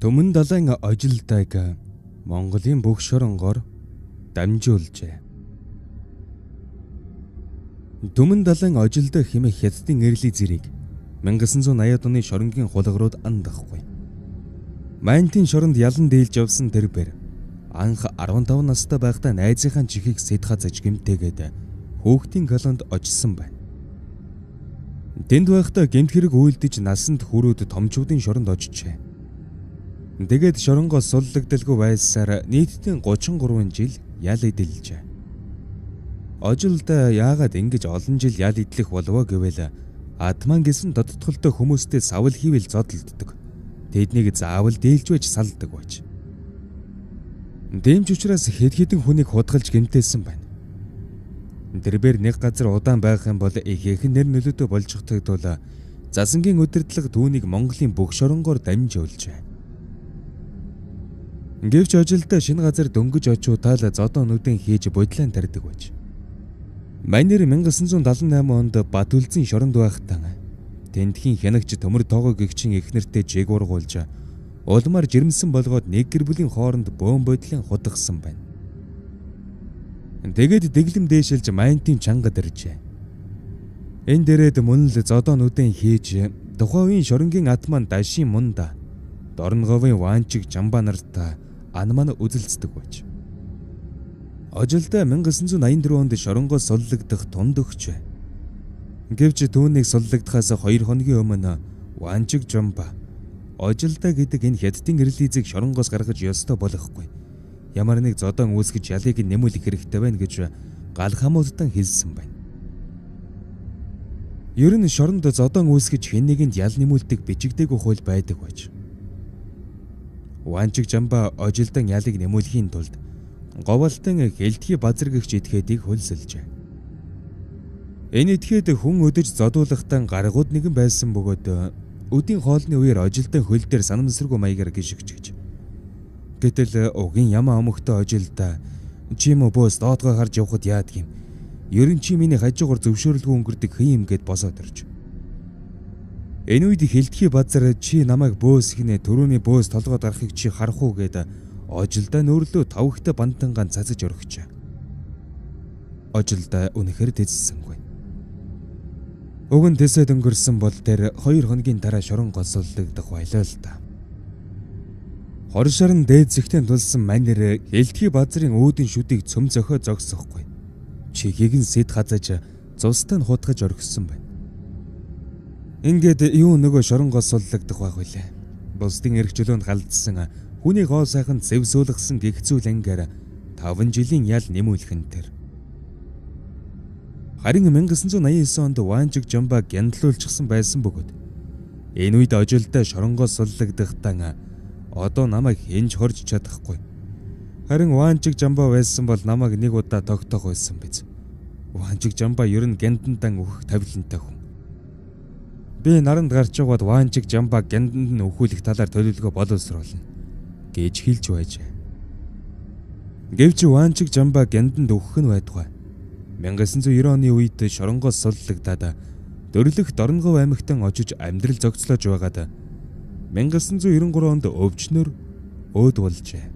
Төмөн далайн ажилтайг Монголын бүх шоронгоор дамжуулжээ. Төмөн далайн ажилтай хэмээх хятадын эрлийн зэрэг 1980-ад оны шоронгийн хулгарууд андахгүй. Майнтын шоронд ялан дийлж явсан тэрбэр анх 15 настай байхдаа найзынхаа чихийг сэт хазаж гэмтээгээд хөөхтийн колонд очсон байна. Тэнд байхдаа гэмт хэрэг үйлдэж насанд хүрээд томчуудын шоронд очжээ. Тэгээд шоронгоос суллагдalгүй байсаар нийтдээ 33 жил ял эдэлжээ. Ажилдаа яагаад ингэж олон жил ял эдлэх болов гэвэл Атман гэсэн додтголтой хүмүүстэй савл хийвэл зодтолддог. Тэднийг заавал дээлж байж салдаг байж. Дэмж учраас хэд хэдэн хүнийг худгалж гэмтээсэн байна. Тэрбээр нэг газар удаан байх юм бол ихээхэн нэр нөлөөтэй болж тогтвол засангийн удирдлага түүнийг Монголын бүх шоронгоор дамжуулжээ. Гэвч ажилдаа шинэ газар дөнгөж очиутаал зодоонуудын хийж бодлон тарьдаг байж. Манер 1978 онд Батүлзийн шоронд байхдаа тентхийн хянагч төмөр тоогоо гэгчин эхнэртэй жиг ургуулж улмаар жирэмсэн болгоод нэг гэр бүлийн хооронд бөөн бодлын хутгсан байна. Тэгээд дэглэм дээшилж Майнтын чангад иржээ. Энэ дээрээ мөн л зодоонуудын хийж тухайн үеийн шоронгийн атман дашийн мунда Дорнговын Ванчиг Жамба нартай анман үзэлцдэг байж. Ажилдаа 1984 онд шоронгоос суллагдах тунд өгчээ. Гэвч түүнийг суллагдахаас 2 хоногийн өмнө Ванчиг Жамба ажилдаа гэдэг энэ хятадын эрлизийг шоронгоос гаргаж ёстой болохгүй. Ямар нэг зодон үүсгэж ялыг нэмүүлэх хэрэгтэй байна гэж гал хамуудтан хэлсэн байна. Ер нь шоронд зодон үүсгэж хэн нэгэнд ял нэмүүлдэг бичигдээгүй хууль байдаг байж. Ванчиг Жамба ажилдан ялыг нэмүүлэхийн тулд говалтан хэлтгий базар гэгч этгээдийг хөлсөлжээ. Энэ этгээд хүн өдөж зодуулахдаа гаргууд нэгэн байсан бөгөөд өдийн хоолны үеэр ажилдан хөл дээр санамсаргүй маягаар гიშгэж. Гэтэл угийн ямаа өмгтөө ажилдаа чи юм бөөс доодгоо харж явхад яадаг юм. Ер нь чи миний хажуугаар зөвшөөрлгүй өнгөрдөг хин юм гэд босоод ирж. Энэ үед хэлтгий базар чи намайг бөөс хинэ төрөний бөөс толгойд гарахыг чи харах уу гэд ажилдаа нөөрлөө тавхтай бандангаан цацаж орхичээ. Ажилдаа үнэхээр дэзсэнгүй. Уг нь дэсэд өнгөрсөн бол тэр 2 хоногийн дараа шорон голсолдогдох байлаа л да. Хоршоор нь дээд зэгтэн тулсан манер хэлтгий базарын өөдийн шүдийг цөм зөхөө зогсохгүй. Чихийг нь сэт хазаж цустай нь хутгаж орхисон байна. Ингээд юу нөгөө шорон голсолдогдох байх вүлээ. Бусдын эрхчлөөнд халдсан хүний гоо сайхан зэвсүүлгсэн гихцүүл ангиар 5 жилийн ял нэмүүлхэн тэр. Харин 1989 онд Ванчиг Жамба гяндлуулчихсан байсан бөгөөд энэ үед ажилдаа шоронгоос суллагдахдаа одоо намайг хинж хорж чадахгүй. Харин Ванчиг Жамба байсан бол намайг нэг удаа тогтоох байсан биз. Ванчиг Жамба ер нь гяндандан өөх тавилантай хүн. Би наранд гарч яваад Ванчиг Жамба гянданд нь өхүүлэх талаар төлөвлөгөө боловсруулна гэж хэлж байжээ. Гэвч Ванчиг Жамба гянданд өгөх нь байдгүй. 1990 оны үед шоронгоос суллагдаад Дөрлөх Дорнгов аймагтан очиж амьдрал зохицлож байгаад 1993 онд өвчнөр өөд болжээ.